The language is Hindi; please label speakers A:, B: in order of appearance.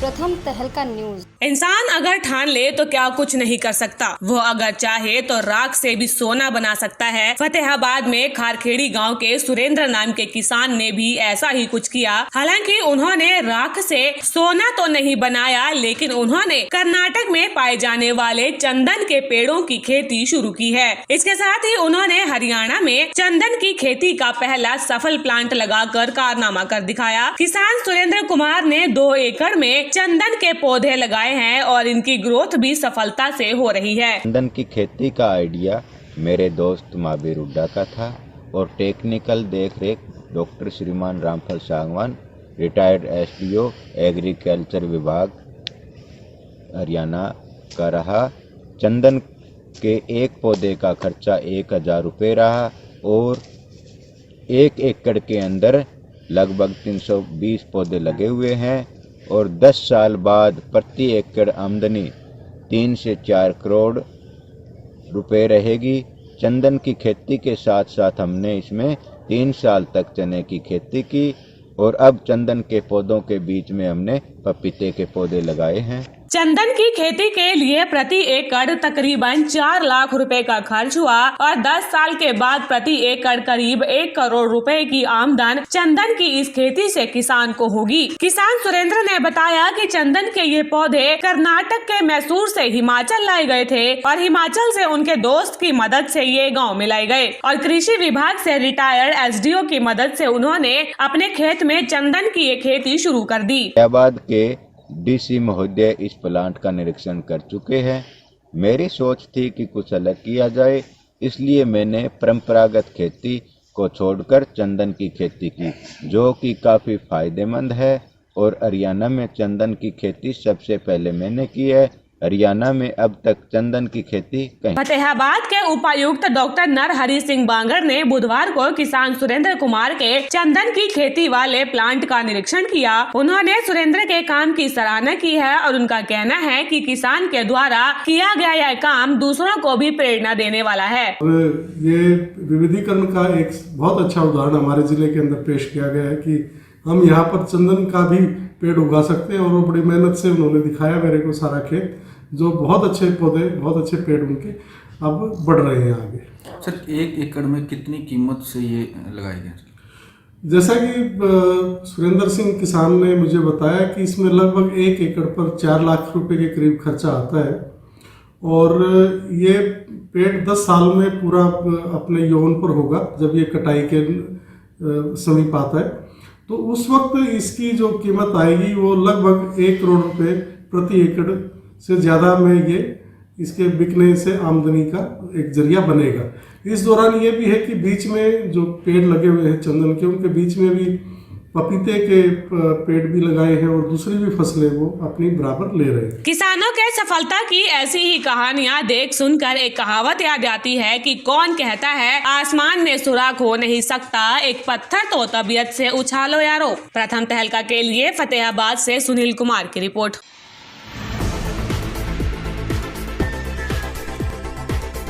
A: प्रथम तहलका न्यूज।
B: इंसान अगर ठान ले तो क्या कुछ नहीं कर सकता, वो अगर चाहे तो राख से भी सोना बना सकता है। फतेहाबाद में खारखेड़ी गांव के सुरेंद्र नाम के किसान ने भी ऐसा ही कुछ किया। हालांकि उन्होंने राख से सोना तो नहीं बनाया, लेकिन उन्होंने कर्नाटक में पाए जाने वाले चंदन के पेड़ों की खेती शुरू की है। इसके साथ ही उन्होंने हरियाणा में चंदन की खेती का पहला सफल प्लांट लगाकर कारनामा कर दिखाया। किसान सुरेंद्र कुमार ने 2 एकड़ में चंदन के पौधे लगाए हैं और इनकी ग्रोथ भी सफलता से हो रही है।
C: चंदन की खेती का आइडिया मेरे दोस्त महावीर हुड्डा का था और टेक्निकल देखरेख डॉक्टर श्रीमान रामफल सांगवान, रिटायर्ड एसडीओ एग्रीकल्चर विभाग हरियाणा का रहा। चंदन के एक पौधे का खर्चा 1000 रुपये रहा और 1 एकड़ के अंदर लगभग 320 पौधे लगे हुए हैं और 10 साल बाद प्रति एकड़ आमदनी 3 से 4 करोड़ रुपए रहेगी। चंदन की खेती के साथ साथ हमने इसमें 3 साल तक चने की खेती की और अब चंदन के पौधों के बीच में हमने पपीते के पौधे लगाए हैं।
B: चंदन की खेती के लिए प्रति एकड़ तकरीबन 4 लाख रुपए का खर्च हुआ और 10 साल के बाद प्रति एकड़ करीब 1 करोड़ रुपए की आमदन चंदन की इस खेती से किसान को होगी। किसान सुरेंद्र ने बताया कि चंदन के ये पौधे कर्नाटक के मैसूर से हिमाचल लाए गए थे और हिमाचल से उनके दोस्त की मदद से ये गाँव में लाए गए और कृषि विभाग से रिटायर्ड एसडीओ की मदद से उन्होंने अपने खेत में चंदन की ये खेती शुरू कर दी।
C: फतेहाबाद के डीसी महोदय इस प्लांट का निरीक्षण कर चुके हैं। मेरी सोच थी कि कुछ अलग किया जाए, इसलिए मैंने परंपरागत खेती को छोड़कर चंदन की खेती की, जो कि काफ़ी फायदेमंद है और हरियाणा में चंदन की खेती सबसे पहले मैंने की है। हरियाणा में अब तक चंदन की खेती कहीं।
B: फतेहाबाद के उपायुक्त डॉक्टर नरहरि सिंह बांगर ने बुधवार को किसान सुरेंद्र कुमार के चंदन की खेती वाले प्लांट का निरीक्षण किया। उन्होंने सुरेंद्र के काम की सराहना की है और उनका कहना है कि किसान के द्वारा किया गया यह काम दूसरों को भी प्रेरणा देने वाला है।
D: ये विविधीकरण का एक बहुत अच्छा उदाहरण हमारे जिले के अंदर पेश किया गया है कि हम यहाँ पर चंदन का भी पेड़ उगा सकते हैं और वो बड़ी मेहनत से उन्होंने दिखाया मेरे को सारा खेत, जो बहुत अच्छे पौधे, बहुत अच्छे पेड़ उनके अब बढ़ रहे हैं आगे।
E: सर 1 एकड़ में कितनी कीमत से ये लगाए गए?
D: जैसा कि सुरेंद्र सिंह किसान ने मुझे बताया कि इसमें लगभग 1 एकड़ पर 4 लाख रुपए के करीब खर्चा आता है और ये पेड़ 10 साल में पूरा अपने यौवन पर होगा जब ये कटाई के समीप आता है। तो उस वक्त इसकी जो कीमत आएगी वो लगभग 1 करोड़ रुपए प्रति एकड़ से ज़्यादा में ये इसके बिकने से आमदनी का एक जरिया बनेगा। इस दौरान ये भी है कि बीच में जो पेड़ लगे हुए हैं चंदन के, उनके बीच में भी पपीते के पेड़ भी लगाए हैं और दूसरी भी फसलें वो अपनी बराबर ले रहे हैं।
B: किसानों के सफलता की ऐसी ही कहानियां देख सुनकर एक कहावत याद आती है कि कौन कहता है आसमान में सुराख हो नहीं सकता, एक पत्थर तो तबीयत से उछालो यारो। प्रथम तहलका के लिए फतेहाबाद से सुनील कुमार की रिपोर्ट।